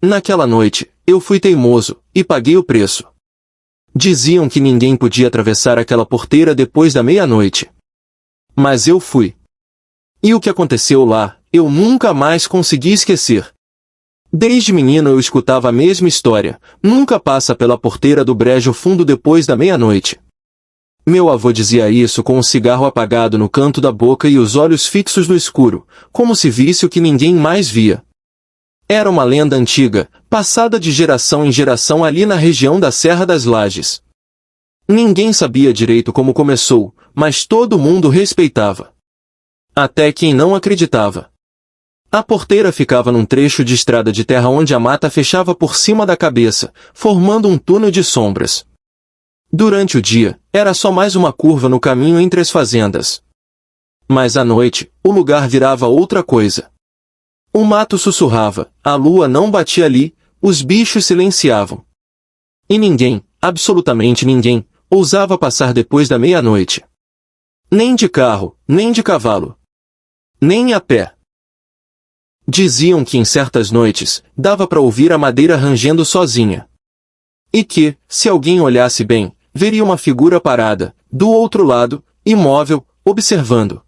Naquela noite, eu fui teimoso, e paguei o preço. Diziam que ninguém podia atravessar aquela porteira depois da meia-noite. Mas eu fui. E o que aconteceu lá, eu nunca mais consegui esquecer. Desde menino eu escutava a mesma história, nunca passa pela porteira do brejo fundo depois da meia-noite. Meu avô dizia isso com um cigarro apagado no canto da boca e os olhos fixos no escuro, como se visse o que ninguém mais via. Era uma lenda antiga, passada de geração em geração ali na região da Serra das Lajes. Ninguém sabia direito como começou, mas todo mundo respeitava. Até quem não acreditava. A porteira ficava num trecho de estrada de terra onde a mata fechava por cima da cabeça, formando um túnel de sombras. Durante o dia, era só mais uma curva no caminho entre as fazendas. Mas à noite, o lugar virava outra coisa. O mato sussurrava, a lua não batia ali, os bichos silenciavam. E ninguém, absolutamente ninguém, ousava passar depois da meia-noite. Nem de carro, nem de cavalo. Nem a pé. Diziam que em certas noites, dava para ouvir a madeira rangendo sozinha. E que, se alguém olhasse bem, veria uma figura parada, do outro lado, imóvel, observando.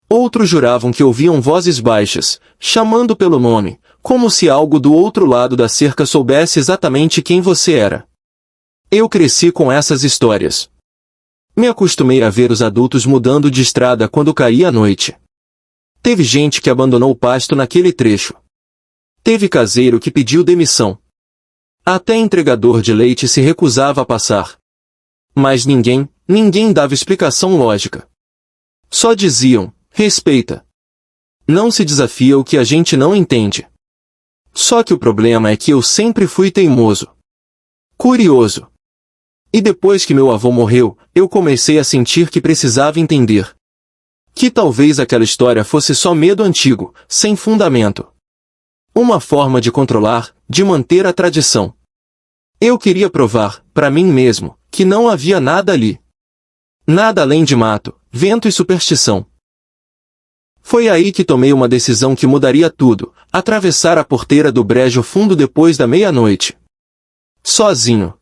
Outros juravam que ouviam vozes baixas, chamando pelo nome, como se algo do outro lado da cerca soubesse exatamente quem você era. Eu cresci com essas histórias. Me acostumei a ver os adultos mudando de estrada quando caía a noite. Teve gente que abandonou o pasto naquele trecho. Teve caseiro que pediu demissão. Até entregador de leite se recusava a passar. Mas ninguém dava explicação lógica. Só diziam, respeita. Não se desafia o que a gente não entende. Só que o problema é que eu sempre fui teimoso. Curioso. E depois que meu avô morreu, eu comecei a sentir que precisava entender. Que talvez aquela história fosse só medo antigo, sem fundamento. Uma forma de controlar, de manter a tradição. Eu queria provar, para mim mesmo, que não havia nada ali. Nada além de mato, vento e superstição. Foi aí que tomei uma decisão que mudaria tudo, atravessar a porteira do brejo fundo depois da meia-noite. Sozinho.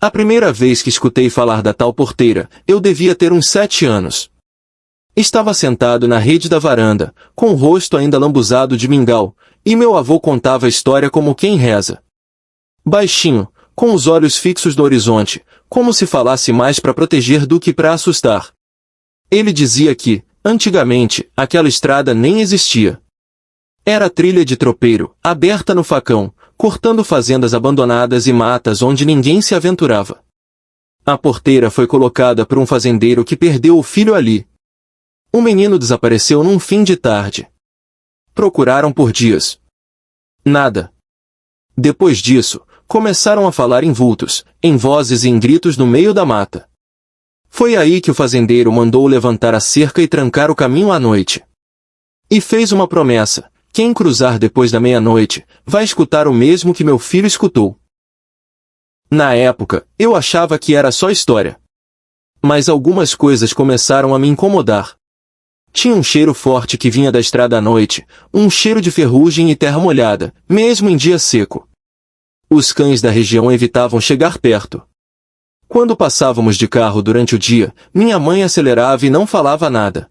A primeira vez que escutei falar da tal porteira, eu devia ter uns 7 anos. Estava sentado na rede da varanda, com o rosto ainda lambuzado de mingau, e meu avô contava a história como quem reza. Baixinho, com os olhos fixos no horizonte, como se falasse mais para proteger do que para assustar. Ele dizia que, antigamente, aquela estrada nem existia. Era trilha de tropeiro, aberta no facão, cortando fazendas abandonadas e matas onde ninguém se aventurava. A porteira foi colocada por um fazendeiro que perdeu o filho ali. O menino desapareceu num fim de tarde. Procuraram por dias. Nada. Depois disso, começaram a falar em vultos, em vozes e em gritos no meio da mata. Foi aí que o fazendeiro mandou levantar a cerca e trancar o caminho à noite. E fez uma promessa: quem cruzar depois da meia-noite, vai escutar o mesmo que meu filho escutou. Na época, eu achava que era só história. Mas algumas coisas começaram a me incomodar. Tinha um cheiro forte que vinha da estrada à noite, um cheiro de ferrugem e terra molhada, mesmo em dia seco. Os cães da região evitavam chegar perto. Quando passávamos de carro durante o dia, minha mãe acelerava e não falava nada.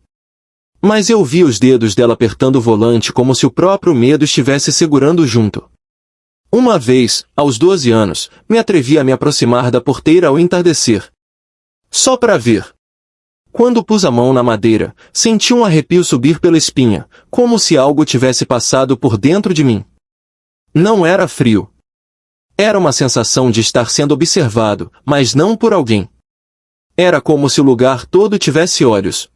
Mas eu via os dedos dela apertando o volante como se o próprio medo estivesse segurando junto. Uma vez, aos 12 anos, me atrevi a me aproximar da porteira ao entardecer. Só para ver. Quando pus a mão na madeira, senti um arrepio subir pela espinha, como se algo tivesse passado por dentro de mim. Não era frio. Era uma sensação de estar sendo observado, mas não por alguém. Era como se o lugar todo tivesse olhos.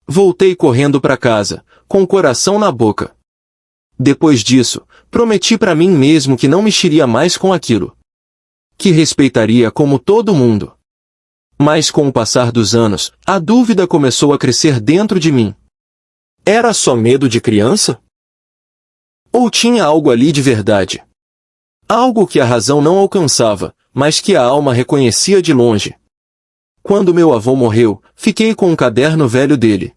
Voltei correndo para casa, com o coração na boca. Depois disso, prometi para mim mesmo que não mexeria mais com aquilo. Que respeitaria como todo mundo. Mas com o passar dos anos, a dúvida começou a crescer dentro de mim. Era só medo de criança? Ou tinha algo ali de verdade? Algo que a razão não alcançava, mas que a alma reconhecia de longe. Quando meu avô morreu, fiquei com um caderno velho dele.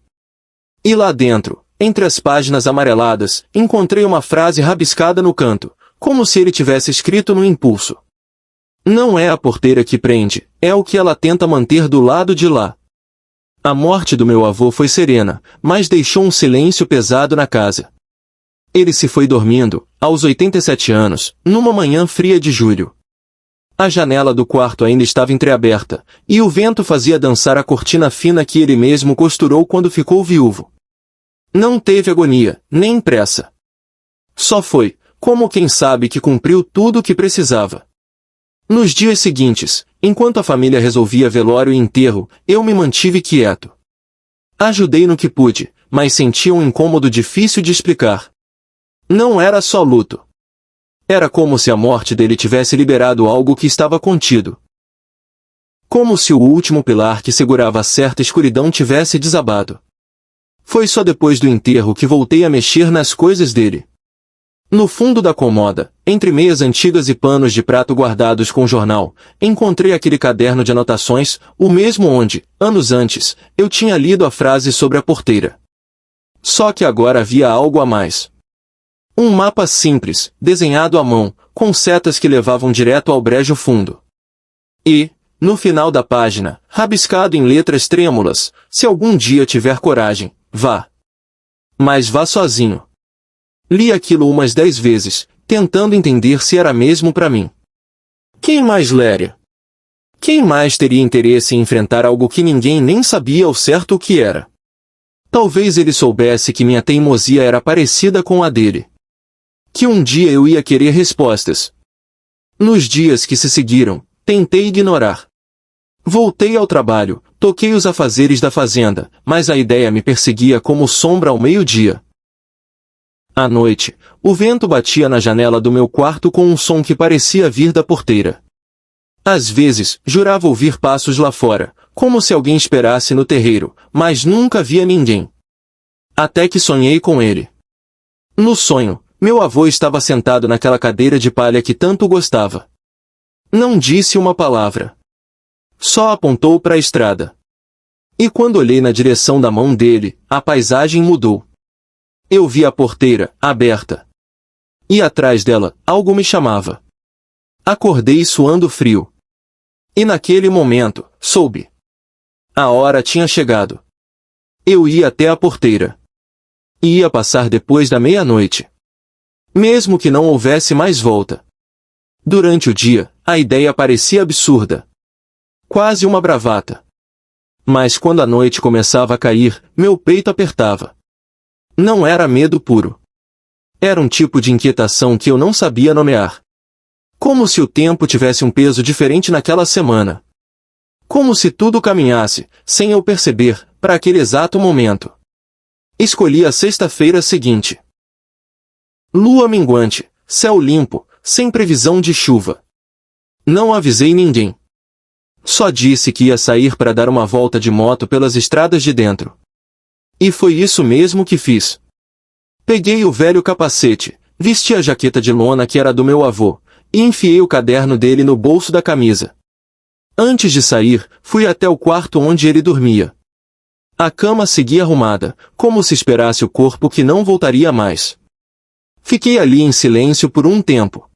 E lá dentro, entre as páginas amareladas, encontrei uma frase rabiscada no canto, como se ele tivesse escrito no impulso. Não é a porteira que prende, é o que ela tenta manter do lado de lá. A morte do meu avô foi serena, mas deixou um silêncio pesado na casa. Ele se foi dormindo, aos 87 anos, numa manhã fria de julho. A janela do quarto ainda estava entreaberta, e o vento fazia dançar a cortina fina que ele mesmo costurou quando ficou viúvo. Não teve agonia, nem pressa. Só foi, como quem sabe que cumpriu tudo o que precisava. Nos dias seguintes, enquanto a família resolvia velório e enterro, eu me mantive quieto. Ajudei no que pude, mas sentia um incômodo difícil de explicar. Não era só luto. Era como se a morte dele tivesse liberado algo que estava contido. Como se o último pilar que segurava a certa escuridão tivesse desabado. Foi só depois do enterro que voltei a mexer nas coisas dele. No fundo da cômoda, entre meias antigas e panos de prato guardados com jornal, encontrei aquele caderno de anotações, o mesmo onde, anos antes, eu tinha lido a frase sobre a porteira. Só que agora havia algo a mais. Um mapa simples, desenhado à mão, com setas que levavam direto ao brejo fundo. E, no final da página, rabiscado em letras trêmulas, se algum dia tiver coragem, vá. Mas vá sozinho. Li aquilo umas 10 vezes, tentando entender se era mesmo para mim. Quem mais leria? Quem mais teria interesse em enfrentar algo que ninguém nem sabia ao certo o que era? Talvez ele soubesse que minha teimosia era parecida com a dele. Que um dia eu ia querer respostas. Nos dias que se seguiram, tentei ignorar. Voltei ao trabalho, toquei os afazeres da fazenda, mas a ideia me perseguia como sombra ao meio-dia. À noite, o vento batia na janela do meu quarto com um som que parecia vir da porteira. Às vezes, jurava ouvir passos lá fora, como se alguém esperasse no terreiro, mas nunca via ninguém. Até que sonhei com ele. No sonho, meu avô estava sentado naquela cadeira de palha que tanto gostava. Não disse uma palavra. Só apontou para a estrada. E quando olhei na direção da mão dele, a paisagem mudou. Eu vi a porteira, aberta. E atrás dela, algo me chamava. Acordei suando frio. E naquele momento, soube. A hora tinha chegado. Eu ia até a porteira. Ia passar depois da meia-noite. Mesmo que não houvesse mais volta. Durante o dia, a ideia parecia absurda. Quase uma bravata. Mas quando a noite começava a cair, meu peito apertava. Não era medo puro. Era um tipo de inquietação que eu não sabia nomear. Como se o tempo tivesse um peso diferente naquela semana. Como se tudo caminhasse, sem eu perceber, para aquele exato momento. Escolhi a sexta-feira seguinte. Lua minguante, céu limpo, sem previsão de chuva. Não avisei ninguém. Só disse que ia sair para dar uma volta de moto pelas estradas de dentro. E foi isso mesmo que fiz. Peguei o velho capacete, vesti a jaqueta de lona que era do meu avô, e enfiei o caderno dele no bolso da camisa. Antes de sair, fui até o quarto onde ele dormia. A cama seguia arrumada, como se esperasse o corpo que não voltaria mais. Fiquei ali em silêncio por um tempo.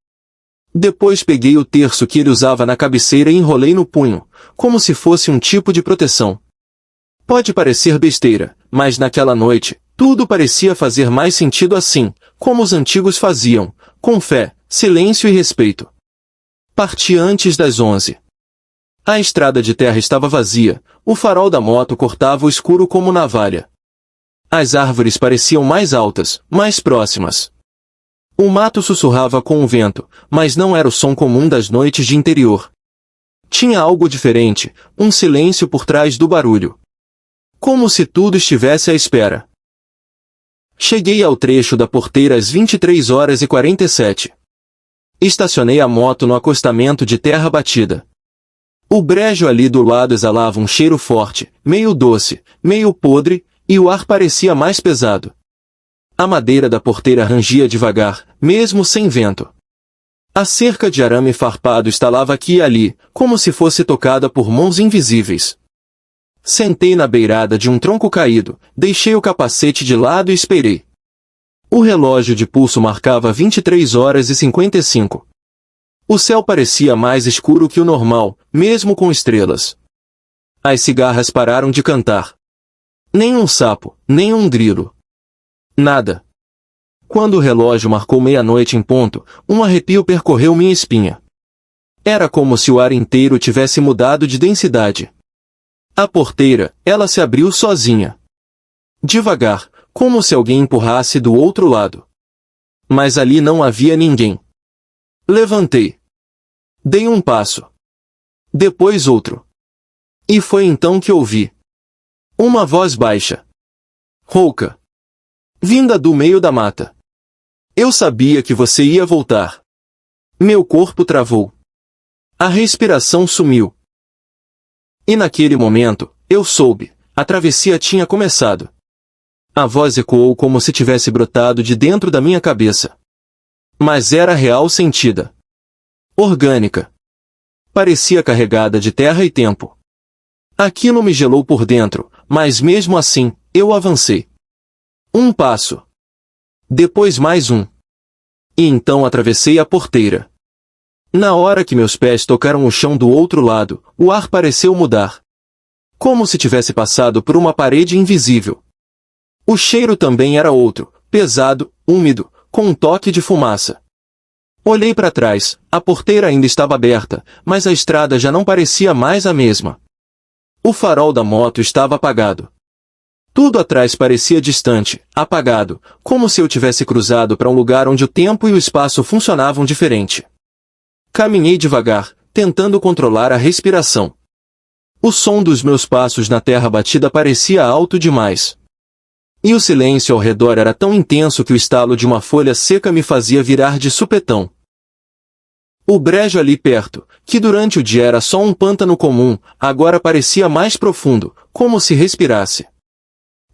Depois peguei o terço que ele usava na cabeceira e enrolei no punho, como se fosse um tipo de proteção. Pode parecer besteira, mas naquela noite, tudo parecia fazer mais sentido assim, como os antigos faziam, com fé, silêncio e respeito. Parti antes das 11. A estrada de terra estava vazia, o farol da moto cortava o escuro como navalha. As árvores pareciam mais altas, mais próximas. O mato sussurrava com o vento, mas não era o som comum das noites de interior. Tinha algo diferente, um silêncio por trás do barulho. Como se tudo estivesse à espera. Cheguei ao trecho da porteira às 23h47. Estacionei a moto no acostamento de terra batida. O brejo ali do lado exalava um cheiro forte, meio doce, meio podre, e o ar parecia mais pesado. A madeira da porteira rangia devagar, mesmo sem vento. A cerca de arame farpado estalava aqui e ali, como se fosse tocada por mãos invisíveis. Sentei na beirada de um tronco caído, deixei o capacete de lado e esperei. O relógio de pulso marcava 23h55. O céu parecia mais escuro que o normal, mesmo com estrelas. As cigarras pararam de cantar. Nem um sapo, nem um grilo. Nada. Quando o relógio marcou meia-noite em ponto, um arrepio percorreu minha espinha. Era como se o ar inteiro tivesse mudado de densidade. A porteira, ela se abriu sozinha. Devagar, como se alguém empurrasse do outro lado. Mas ali não havia ninguém. Levantei. Dei um passo. Depois outro. E foi então que ouvi uma voz baixa, rouca, vinda do meio da mata. Eu sabia que você ia voltar. Meu corpo travou. A respiração sumiu. E naquele momento, eu soube, a travessia tinha começado. A voz ecoou como se tivesse brotado de dentro da minha cabeça. Mas era real, sentida. Orgânica. Parecia carregada de terra e tempo. Aquilo me gelou por dentro, mas mesmo assim, eu avancei. Um passo. Depois mais um. E então atravessei a porteira. Na hora que meus pés tocaram o chão do outro lado, o ar pareceu mudar. Como se tivesse passado por uma parede invisível. O cheiro também era outro, pesado, úmido, com um toque de fumaça. Olhei para trás, a porteira ainda estava aberta, mas a estrada já não parecia mais a mesma. O farol da moto estava apagado. Tudo atrás parecia distante, apagado, como se eu tivesse cruzado para um lugar onde o tempo e o espaço funcionavam diferente. Caminhei devagar, tentando controlar a respiração. O som dos meus passos na terra batida parecia alto demais. E o silêncio ao redor era tão intenso que o estalo de uma folha seca me fazia virar de supetão. O brejo ali perto, que durante o dia era só um pântano comum, agora parecia mais profundo, como se respirasse.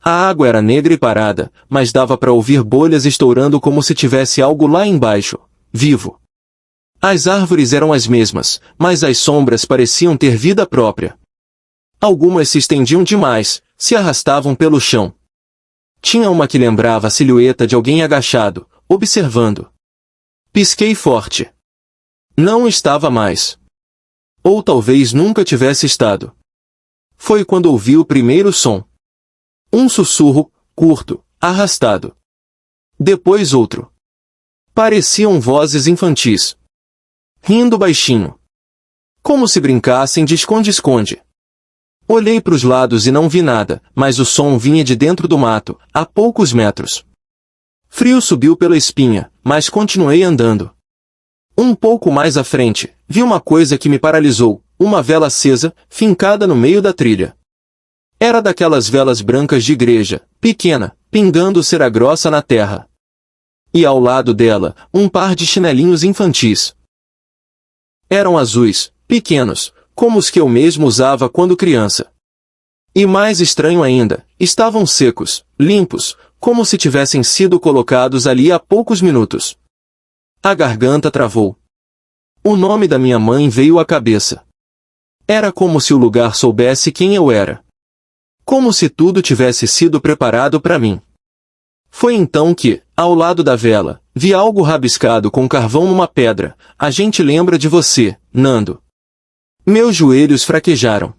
A água era negra e parada, mas dava para ouvir bolhas estourando como se tivesse algo lá embaixo, vivo. As árvores eram as mesmas, mas as sombras pareciam ter vida própria. Algumas se estendiam demais, se arrastavam pelo chão. Tinha uma que lembrava a silhueta de alguém agachado, observando. Pisquei forte. Não estava mais. Ou talvez nunca tivesse estado. Foi quando ouvi o primeiro som. Um sussurro, curto, arrastado. Depois outro. Pareciam vozes infantis. Rindo baixinho. Como se brincassem de esconde-esconde. Olhei para os lados e não vi nada, mas o som vinha de dentro do mato, a poucos metros. Frio subiu pela espinha, mas continuei andando. Um pouco mais à frente, vi uma coisa que me paralisou, uma vela acesa, fincada no meio da trilha. Era daquelas velas brancas de igreja, pequena, pingando cera grossa na terra. E ao lado dela, um par de chinelinhos infantis. Eram azuis, pequenos, como os que eu mesmo usava quando criança. E mais estranho ainda, estavam secos, limpos, como se tivessem sido colocados ali há poucos minutos. A garganta travou. O nome da minha mãe veio à cabeça. Era como se o lugar soubesse quem eu era. Como se tudo tivesse sido preparado para mim. Foi então que, ao lado da vela, vi algo rabiscado com carvão numa pedra. A gente lembra de você, Nando. Meus joelhos fraquejaram.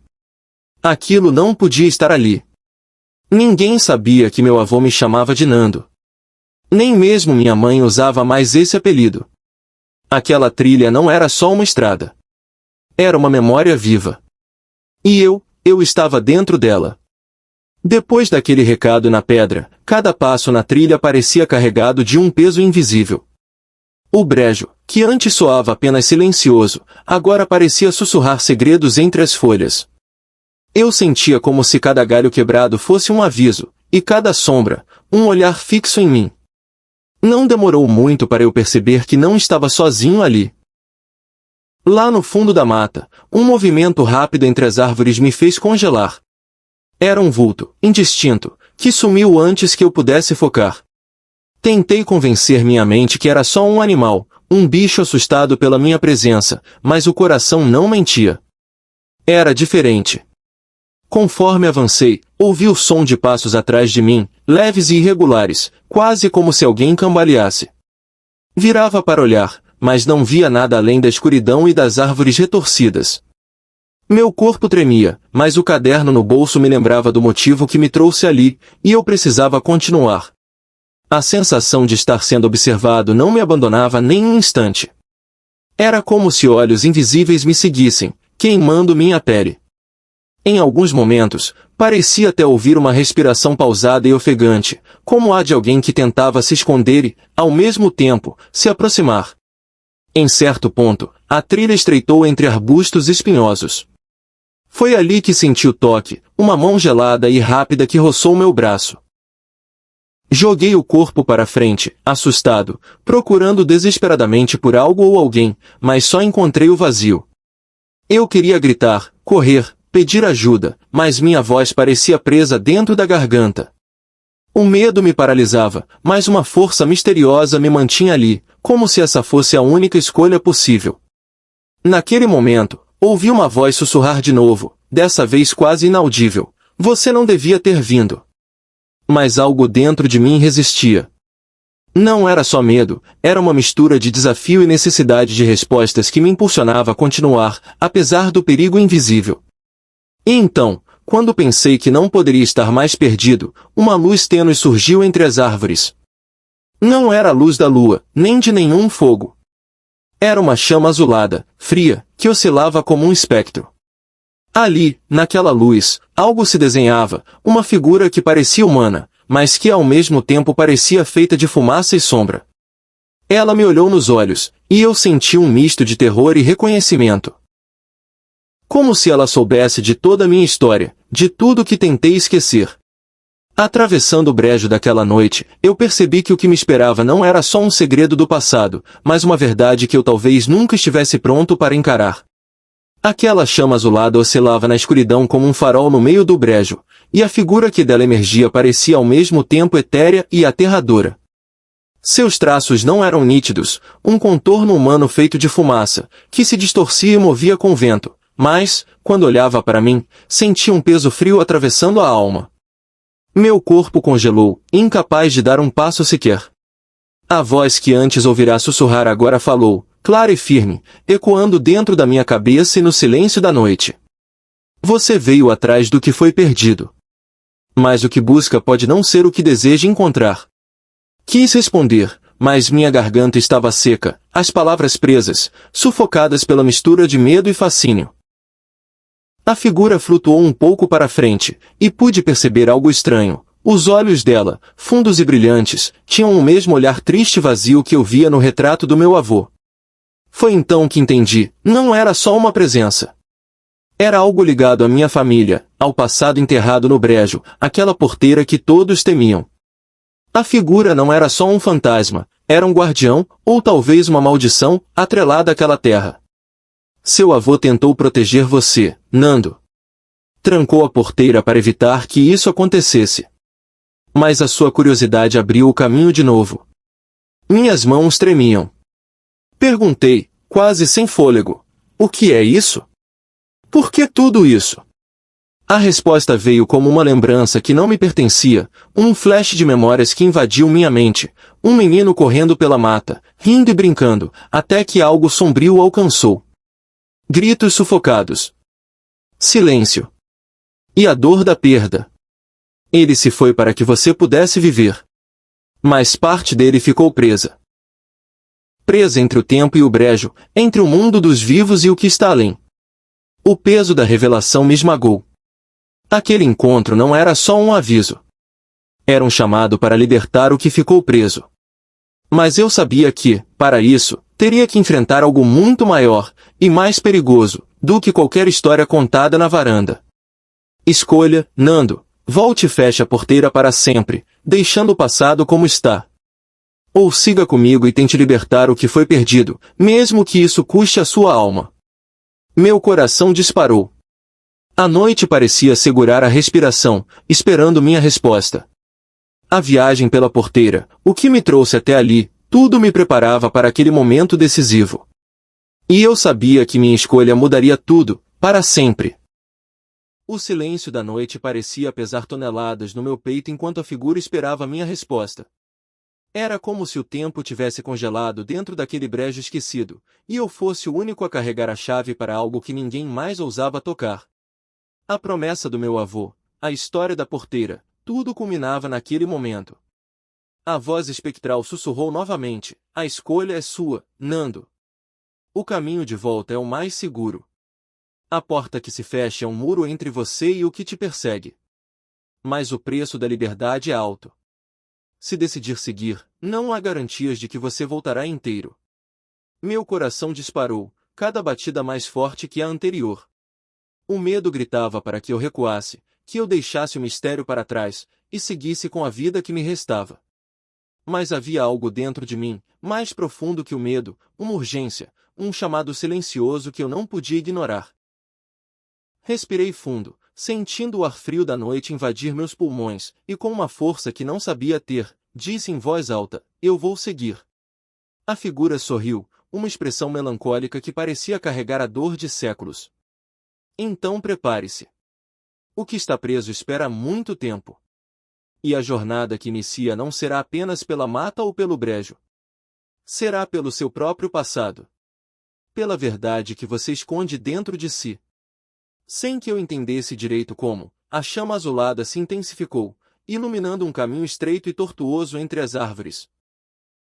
Aquilo não podia estar ali. Ninguém sabia que meu avô me chamava de Nando. Nem mesmo minha mãe usava mais esse apelido. Aquela trilha não era só uma estrada. Era uma memória viva. E eu estava dentro dela. Depois daquele recado na pedra, cada passo na trilha parecia carregado de um peso invisível. O brejo, que antes soava apenas silencioso, agora parecia sussurrar segredos entre as folhas. Eu sentia como se cada galho quebrado fosse um aviso, e cada sombra, um olhar fixo em mim. Não demorou muito para eu perceber que não estava sozinho ali. Lá no fundo da mata, um movimento rápido entre as árvores me fez congelar. Era um vulto, indistinto, que sumiu antes que eu pudesse focar. Tentei convencer minha mente que era só um animal, um bicho assustado pela minha presença, mas o coração não mentia. Era diferente. Conforme avancei, ouvi o som de passos atrás de mim, leves e irregulares, quase como se alguém cambaleasse. Virava para olhar, mas não via nada além da escuridão e das árvores retorcidas. Meu corpo tremia, mas o caderno no bolso me lembrava do motivo que me trouxe ali, e eu precisava continuar. A sensação de estar sendo observado não me abandonava nem um instante. Era como se olhos invisíveis me seguissem, queimando minha pele. Em alguns momentos, parecia até ouvir uma respiração pausada e ofegante, como a de alguém que tentava se esconder e, ao mesmo tempo, se aproximar. Em certo ponto, a trilha estreitou entre arbustos espinhosos. Foi ali que senti o toque, uma mão gelada e rápida que roçou meu braço. Joguei o corpo para frente, assustado, procurando desesperadamente por algo ou alguém, mas só encontrei o vazio. Eu queria gritar, correr, pedir ajuda, mas minha voz parecia presa dentro da garganta. O medo me paralisava, mas uma força misteriosa me mantinha ali, como se essa fosse a única escolha possível. Naquele momento, ouvi uma voz sussurrar de novo, dessa vez quase inaudível: "Você não devia ter vindo." Mas algo dentro de mim resistia. Não era só medo, era uma mistura de desafio e necessidade de respostas que me impulsionava a continuar, apesar do perigo invisível. E então, quando pensei que não poderia estar mais perdido, uma luz tênue surgiu entre as árvores. Não era a luz da lua, nem de nenhum fogo. Era uma chama azulada, fria, que oscilava como um espectro. Ali, naquela luz, algo se desenhava, uma figura que parecia humana, mas que ao mesmo tempo parecia feita de fumaça e sombra. Ela me olhou nos olhos, e eu senti um misto de terror e reconhecimento. Como se ela soubesse de toda a minha história, de tudo que tentei esquecer. Atravessando o brejo daquela noite, eu percebi que o que me esperava não era só um segredo do passado, mas uma verdade que eu talvez nunca estivesse pronto para encarar. Aquela chama azulada oscilava na escuridão como um farol no meio do brejo, e a figura que dela emergia parecia ao mesmo tempo etérea e aterradora. Seus traços não eram nítidos, um contorno humano feito de fumaça, que se distorcia e movia com o vento, mas, quando olhava para mim, sentia um peso frio atravessando a alma. Meu corpo congelou, incapaz de dar um passo sequer. A voz que antes ouvirá sussurrar agora falou, clara e firme, ecoando dentro da minha cabeça e no silêncio da noite. Você veio atrás do que foi perdido. Mas o que busca pode não ser o que deseja encontrar. Quis responder, mas minha garganta estava seca, as palavras presas, sufocadas pela mistura de medo e fascínio. A figura flutuou um pouco para frente, e pude perceber algo estranho. Os olhos dela, fundos e brilhantes, tinham o mesmo olhar triste e vazio que eu via no retrato do meu avô. Foi então que entendi, não era só uma presença. Era algo ligado à minha família, ao passado enterrado no brejo, aquela porteira que todos temiam. A figura não era só um fantasma, era um guardião, ou talvez uma maldição, atrelada àquela terra. Seu avô tentou proteger você, Nando. Trancou a porteira para evitar que isso acontecesse. Mas a sua curiosidade abriu o caminho de novo. Minhas mãos tremiam. Perguntei, quase sem fôlego, o que é isso? Por que tudo isso? A resposta veio como uma lembrança que não me pertencia, um flash de memórias que invadiu minha mente, um menino correndo pela mata, rindo e brincando, até que algo sombrio o alcançou. Gritos sufocados. Silêncio. E a dor da perda. Ele se foi para que você pudesse viver. Mas parte dele ficou presa. Presa entre o tempo e o brejo, entre o mundo dos vivos e o que está além. O peso da revelação me esmagou. Aquele encontro não era só um aviso. Era um chamado para libertar o que ficou preso. Mas eu sabia que, para isso, teria que enfrentar algo muito maior, e mais perigoso, do que qualquer história contada na varanda. Escolha, Nando, volte e feche a porteira para sempre, deixando o passado como está. Ou siga comigo e tente libertar o que foi perdido, mesmo que isso custe a sua alma. Meu coração disparou. A noite parecia segurar a respiração, esperando minha resposta. A viagem pela porteira, o que me trouxe até ali, tudo me preparava para aquele momento decisivo. E eu sabia que minha escolha mudaria tudo, para sempre. O silêncio da noite parecia pesar toneladas no meu peito enquanto a figura esperava minha resposta. Era como se o tempo tivesse congelado dentro daquele brejo esquecido, e eu fosse o único a carregar a chave para algo que ninguém mais ousava tocar. A promessa do meu avô, a história da porteira, tudo culminava naquele momento. A voz espectral sussurrou novamente: a escolha é sua, Nando. O caminho de volta é o mais seguro. A porta que se fecha é um muro entre você e o que te persegue. Mas o preço da liberdade é alto. Se decidir seguir, não há garantias de que você voltará inteiro. Meu coração disparou, cada batida mais forte que a anterior. O medo gritava para que eu recuasse, que eu deixasse o mistério para trás, e seguisse com a vida que me restava. Mas havia algo dentro de mim, mais profundo que o medo, uma urgência, um chamado silencioso que eu não podia ignorar. Respirei fundo, sentindo o ar frio da noite invadir meus pulmões, e com uma força que não sabia ter, disse em voz alta: eu vou seguir. A figura sorriu, uma expressão melancólica que parecia carregar a dor de séculos. Então prepare-se. O que está preso espera muito tempo. E a jornada que inicia não será apenas pela mata ou pelo brejo. Será pelo seu próprio passado. Pela verdade que você esconde dentro de si. Sem que eu entendesse direito como, a chama azulada se intensificou, iluminando um caminho estreito e tortuoso entre as árvores.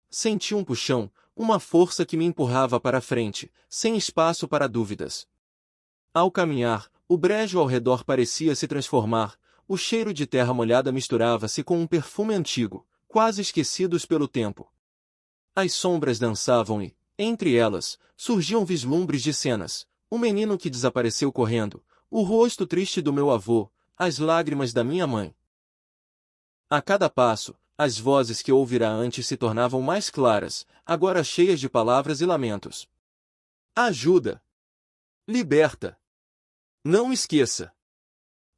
Senti um puxão, uma força que me empurrava para a frente, sem espaço para dúvidas. Ao caminhar, o brejo ao redor parecia se transformar, o cheiro de terra molhada misturava-se com um perfume antigo, quase esquecidos pelo tempo. As sombras dançavam e, entre elas, surgiam vislumbres de cenas, o menino que desapareceu correndo, o rosto triste do meu avô, as lágrimas da minha mãe. A cada passo, as vozes que eu ouvira antes se tornavam mais claras, agora cheias de palavras e lamentos. Ajuda! Liberta! Não esqueça!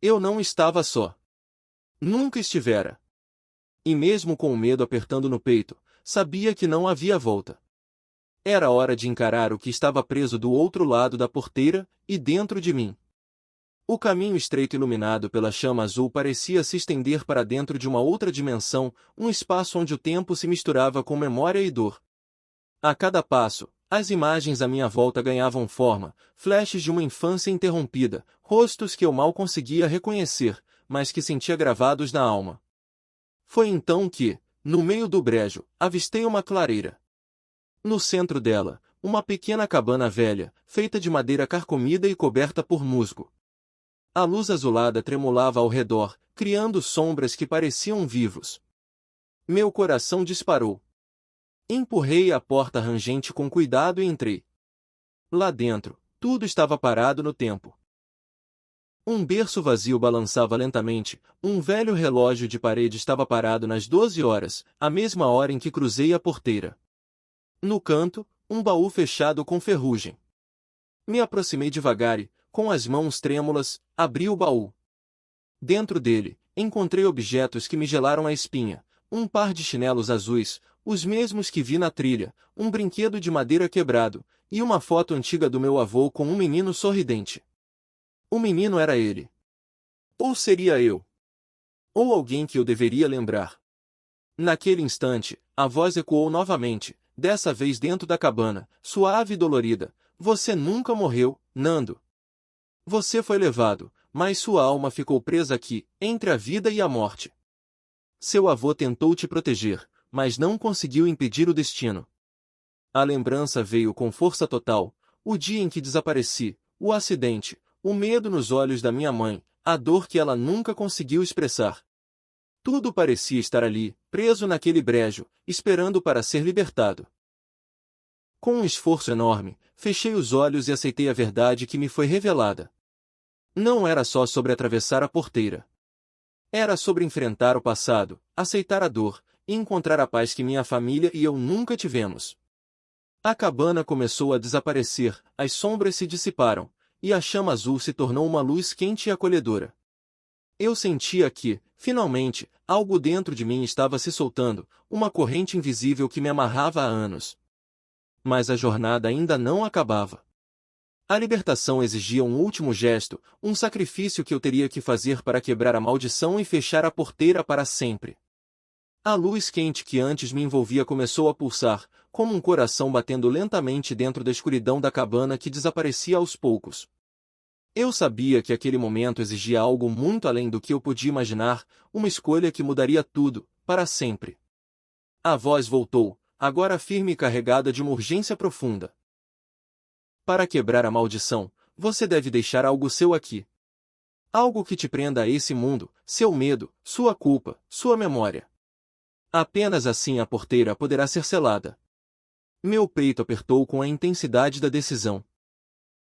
Eu não estava só. Nunca estivera. E mesmo com o medo apertando no peito, sabia que não havia volta. Era hora de encarar o que estava preso do outro lado da porteira, e dentro de mim. O caminho estreito iluminado pela chama azul parecia se estender para dentro de uma outra dimensão, um espaço onde o tempo se misturava com memória e dor. A cada passo, as imagens à minha volta ganhavam forma, flashes de uma infância interrompida, rostos que eu mal conseguia reconhecer, mas que sentia gravados na alma. Foi então que, no meio do brejo, avistei uma clareira. No centro dela, uma pequena cabana velha, feita de madeira carcomida e coberta por musgo. A luz azulada tremulava ao redor, criando sombras que pareciam vivos. Meu coração disparou. Empurrei a porta rangente com cuidado e entrei. Lá dentro, tudo estava parado no tempo. Um berço vazio balançava lentamente, um velho relógio de parede estava parado nas 12 horas, a mesma hora em que cruzei a porteira. No canto, um baú fechado com ferrugem. Me aproximei devagar e, com as mãos trêmulas, abri o baú. Dentro dele, encontrei objetos que me gelaram a espinha, um par de chinelos azuis, os mesmos que vi na trilha, um brinquedo de madeira quebrado, e uma foto antiga do meu avô com um menino sorridente. O menino era ele. Ou seria eu? Ou alguém que eu deveria lembrar? Naquele instante, a voz ecoou novamente, dessa vez dentro da cabana, suave e dolorida. Você nunca morreu, Nando. Você foi levado, mas sua alma ficou presa aqui, entre a vida e a morte. Seu avô tentou te proteger, mas não conseguiu impedir o destino. A lembrança veio com força total, o dia em que desapareci, o acidente, o medo nos olhos da minha mãe, a dor que ela nunca conseguiu expressar. Tudo parecia estar ali, preso naquele brejo, esperando para ser libertado. Com um esforço enorme, fechei os olhos e aceitei a verdade que me foi revelada. Não era só sobre atravessar a porteira. Era sobre enfrentar o passado, aceitar a dor, e encontrar a paz que minha família e eu nunca tivemos. A cabana começou a desaparecer, as sombras se dissiparam, e a chama azul se tornou uma luz quente e acolhedora. Eu sentia que, finalmente, algo dentro de mim estava se soltando, uma corrente invisível que me amarrava há anos. Mas a jornada ainda não acabava. A libertação exigia um último gesto, um sacrifício que eu teria que fazer para quebrar a maldição e fechar a porteira para sempre. A luz quente que antes me envolvia começou a pulsar, como um coração batendo lentamente dentro da escuridão da cabana que desaparecia aos poucos. Eu sabia que aquele momento exigia algo muito além do que eu podia imaginar, uma escolha que mudaria tudo, para sempre. A voz voltou, agora firme e carregada de uma urgência profunda. Para quebrar a maldição, você deve deixar algo seu aqui. Algo que te prenda a esse mundo, seu medo, sua culpa, sua memória. Apenas assim a porteira poderá ser selada. Meu peito apertou com a intensidade da decisão.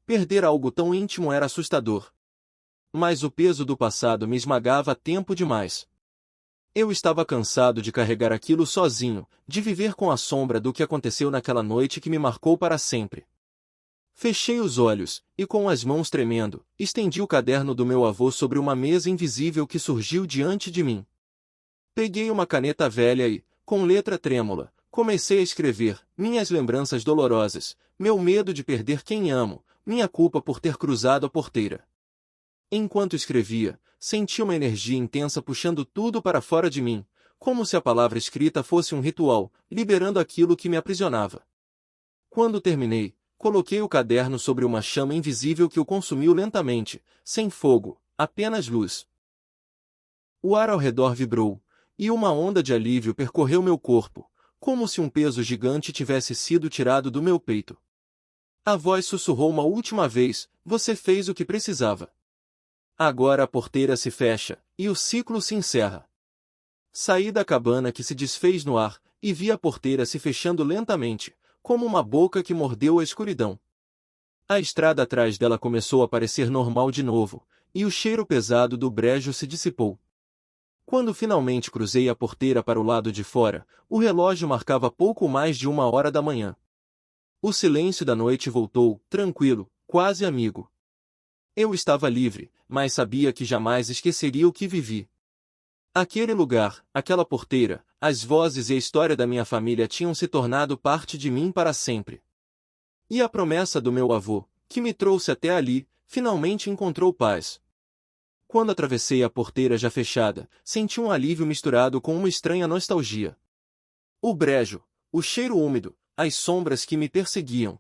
Perder algo tão íntimo era assustador. Mas o peso do passado me esmagava há tempo demais. Eu estava cansado de carregar aquilo sozinho, de viver com a sombra do que aconteceu naquela noite que me marcou para sempre. Fechei os olhos, e com as mãos tremendo, estendi o caderno do meu avô sobre uma mesa invisível que surgiu diante de mim. Peguei uma caneta velha e, com letra trêmula, comecei a escrever minhas lembranças dolorosas, meu medo de perder quem amo, minha culpa por ter cruzado a porteira. Enquanto escrevia, senti uma energia intensa puxando tudo para fora de mim, como se a palavra escrita fosse um ritual, liberando aquilo que me aprisionava. Quando terminei, coloquei o caderno sobre uma chama invisível que o consumiu lentamente, sem fogo, apenas luz. O ar ao redor vibrou, e uma onda de alívio percorreu meu corpo, como se um peso gigante tivesse sido tirado do meu peito. A voz sussurrou uma última vez, você fez o que precisava. Agora a porteira se fecha, e o ciclo se encerra. Saí da cabana que se desfez no ar, e vi a porteira se fechando lentamente, como uma boca que mordeu a escuridão. A estrada atrás dela começou a parecer normal de novo, e o cheiro pesado do brejo se dissipou. Quando finalmente cruzei a porteira para o lado de fora, o relógio marcava pouco mais de 1 hora da manhã. O silêncio da noite voltou, tranquilo, quase amigo. Eu estava livre, mas sabia que jamais esqueceria o que vivi. Aquele lugar, aquela porteira, as vozes e a história da minha família tinham se tornado parte de mim para sempre. E a promessa do meu avô, que me trouxe até ali, finalmente encontrou paz. Quando atravessei a porteira já fechada, senti um alívio misturado com uma estranha nostalgia. O brejo, o cheiro úmido, as sombras que me perseguiam.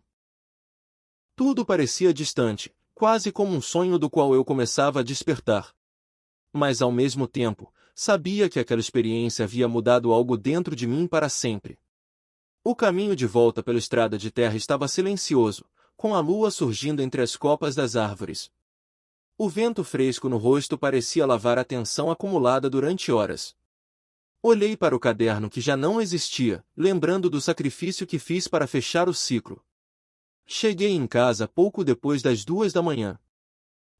Tudo parecia distante, quase como um sonho do qual eu começava a despertar. Mas ao mesmo tempo, sabia que aquela experiência havia mudado algo dentro de mim para sempre. O caminho de volta pela estrada de terra estava silencioso, com a lua surgindo entre as copas das árvores. O vento fresco no rosto parecia lavar a tensão acumulada durante horas. Olhei para o caderno que já não existia, lembrando do sacrifício que fiz para fechar o ciclo. Cheguei em casa pouco depois das 2 da manhã.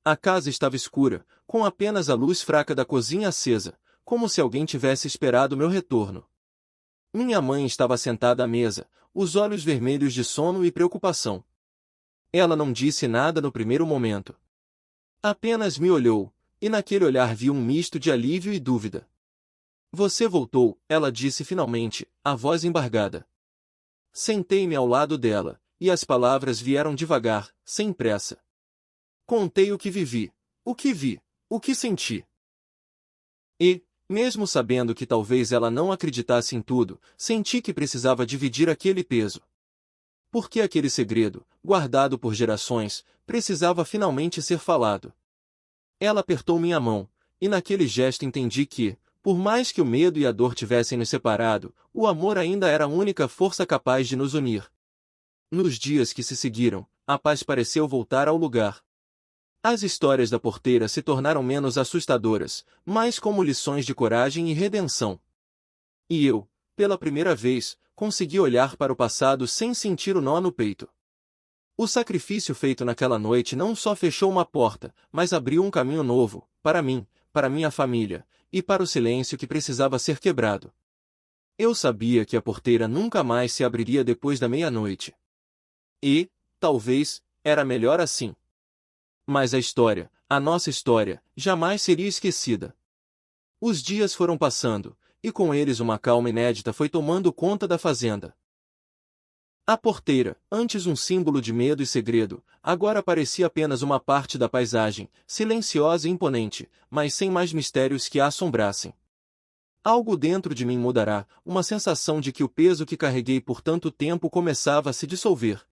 A casa estava escura, com apenas a luz fraca da cozinha acesa, como se alguém tivesse esperado meu retorno. Minha mãe estava sentada à mesa, os olhos vermelhos de sono e preocupação. Ela não disse nada no primeiro momento. Apenas me olhou, e naquele olhar vi um misto de alívio e dúvida. Você voltou, ela disse finalmente, a voz embargada. Sentei-me ao lado dela, e as palavras vieram devagar, sem pressa. Contei o que vivi, o que vi, o que senti. E, mesmo sabendo que talvez ela não acreditasse em tudo, senti que precisava dividir aquele peso. Porque aquele segredo, guardado por gerações, precisava finalmente ser falado. Ela apertou minha mão, e naquele gesto entendi que, por mais que o medo e a dor tivessem nos separado, o amor ainda era a única força capaz de nos unir. Nos dias que se seguiram, a paz pareceu voltar ao lugar. As histórias da porteira se tornaram menos assustadoras, mais como lições de coragem e redenção. E eu, pela primeira vez, consegui olhar para o passado sem sentir o nó no peito. O sacrifício feito naquela noite não só fechou uma porta, mas abriu um caminho novo, para mim, para minha família, e para o silêncio que precisava ser quebrado. Eu sabia que a porteira nunca mais se abriria depois da meia-noite. E, talvez, era melhor assim. Mas a história, a nossa história, jamais seria esquecida. Os dias foram passando, e com eles uma calma inédita foi tomando conta da fazenda. A porteira, antes um símbolo de medo e segredo, agora parecia apenas uma parte da paisagem, silenciosa e imponente, mas sem mais mistérios que a assombrassem. Algo dentro de mim mudará, uma sensação de que o peso que carreguei por tanto tempo começava a se dissolver.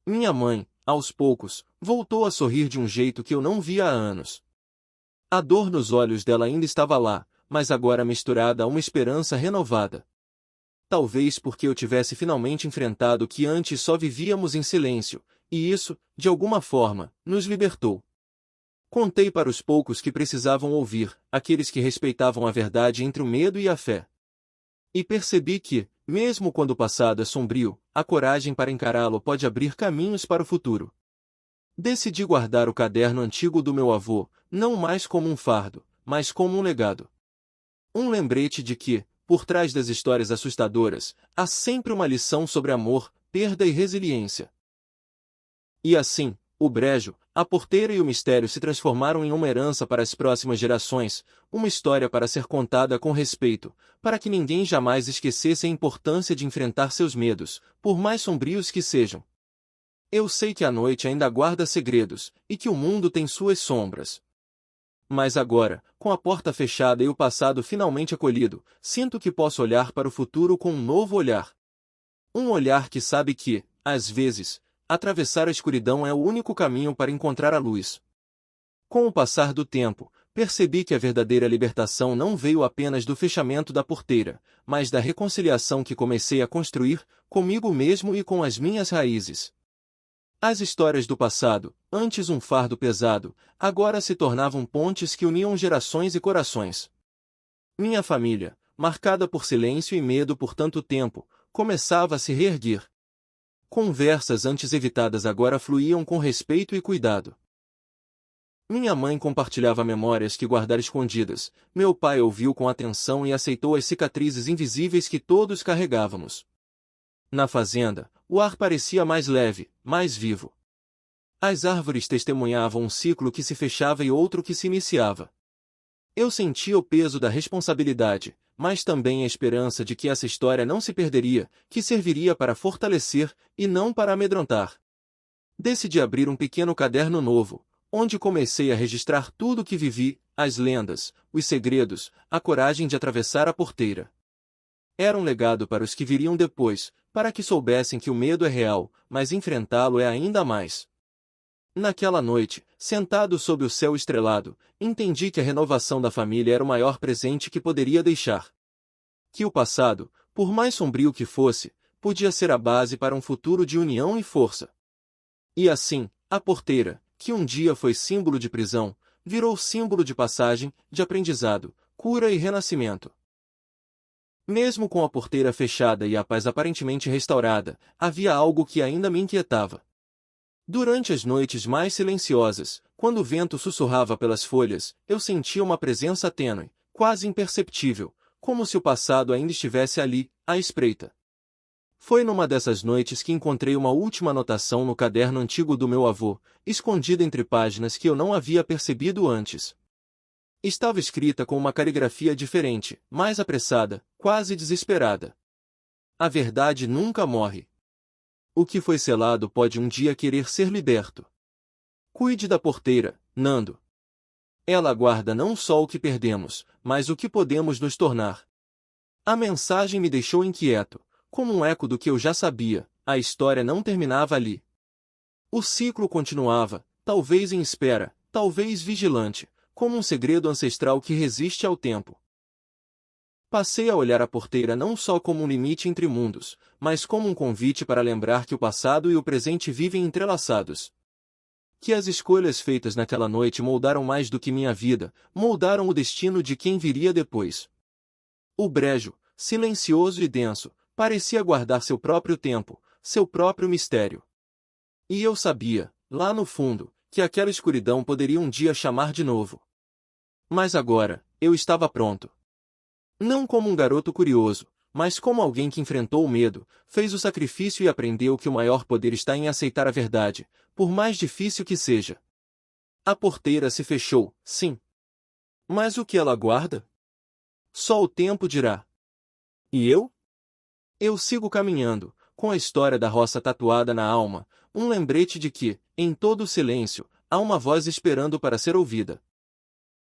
Minha mãe, aos poucos, voltou a sorrir de um jeito que eu não via há anos. A dor nos olhos dela ainda estava lá, mas agora misturada a uma esperança renovada. Talvez porque eu tivesse finalmente enfrentado o que antes só vivíamos em silêncio, e isso, de alguma forma, nos libertou. Contei para os poucos que precisavam ouvir, aqueles que respeitavam a verdade entre o medo e a fé. E percebi que, mesmo quando o passado é sombrio, a coragem para encará-lo pode abrir caminhos para o futuro. Decidi guardar o caderno antigo do meu avô, não mais como um fardo, mas como um legado. Um lembrete de que, por trás das histórias assustadoras, há sempre uma lição sobre amor, perda e resiliência. E assim, o brejo, a porteira e o mistério se transformaram em uma herança para as próximas gerações, uma história para ser contada com respeito, para que ninguém jamais esquecesse a importância de enfrentar seus medos, por mais sombrios que sejam. Eu sei que a noite ainda guarda segredos, e que o mundo tem suas sombras. Mas agora, com a porta fechada e o passado finalmente acolhido, sinto que posso olhar para o futuro com um novo olhar. Um olhar que sabe que, às vezes, atravessar a escuridão é o único caminho para encontrar a luz. Com o passar do tempo, percebi que a verdadeira libertação não veio apenas do fechamento da porteira, mas da reconciliação que comecei a construir, comigo mesmo e com as minhas raízes. As histórias do passado, antes um fardo pesado, agora se tornavam pontes que uniam gerações e corações. Minha família, marcada por silêncio e medo por tanto tempo, começava a se reerguer. Conversas antes evitadas agora fluíam com respeito e cuidado. Minha mãe compartilhava memórias que guardara escondidas, meu pai ouviu com atenção e aceitou as cicatrizes invisíveis que todos carregávamos. Na fazenda, o ar parecia mais leve, mais vivo. As árvores testemunhavam um ciclo que se fechava e outro que se iniciava. Eu sentia o peso da responsabilidade, mas também a esperança de que essa história não se perderia, que serviria para fortalecer, e não para amedrontar. Decidi abrir um pequeno caderno novo, onde comecei a registrar tudo o que vivi, as lendas, os segredos, a coragem de atravessar a porteira. Era um legado para os que viriam depois, para que soubessem que o medo é real, mas enfrentá-lo é ainda mais. Naquela noite, sentado sob o céu estrelado, entendi que a renovação da família era o maior presente que poderia deixar. Que o passado, por mais sombrio que fosse, podia ser a base para um futuro de união e força. E assim, a porteira, que um dia foi símbolo de prisão, virou símbolo de passagem, de aprendizado, cura e renascimento. Mesmo com a porteira fechada e a paz aparentemente restaurada, havia algo que ainda me inquietava. Durante as noites mais silenciosas, quando o vento sussurrava pelas folhas, eu sentia uma presença tênue, quase imperceptível, como se o passado ainda estivesse ali, à espreita. Foi numa dessas noites que encontrei uma última anotação no caderno antigo do meu avô, escondida entre páginas que eu não havia percebido antes. Estava escrita com uma caligrafia diferente, mais apressada, quase desesperada. A verdade nunca morre. O que foi selado pode um dia querer ser liberto. Cuide da porteira, Nando. Ela guarda não só o que perdemos, mas o que podemos nos tornar. A mensagem me deixou inquieto, como um eco do que eu já sabia, a história não terminava ali. O ciclo continuava, talvez em espera, talvez vigilante, como um segredo ancestral que resiste ao tempo. Passei a olhar a porteira não só como um limite entre mundos, mas como um convite para lembrar que o passado e o presente vivem entrelaçados. Que as escolhas feitas naquela noite moldaram mais do que minha vida, moldaram o destino de quem viria depois. O brejo, silencioso e denso, parecia guardar seu próprio tempo, seu próprio mistério. E eu sabia, lá no fundo, que aquela escuridão poderia um dia chamar de novo. Mas agora, eu estava pronto. Não como um garoto curioso, mas como alguém que enfrentou o medo, fez o sacrifício e aprendeu que o maior poder está em aceitar a verdade, por mais difícil que seja. A porteira se fechou, sim. Mas o que ela guarda? Só o tempo dirá. E eu? Eu sigo caminhando, com a história da roça tatuada na alma, um lembrete de que, em todo o silêncio, há uma voz esperando para ser ouvida.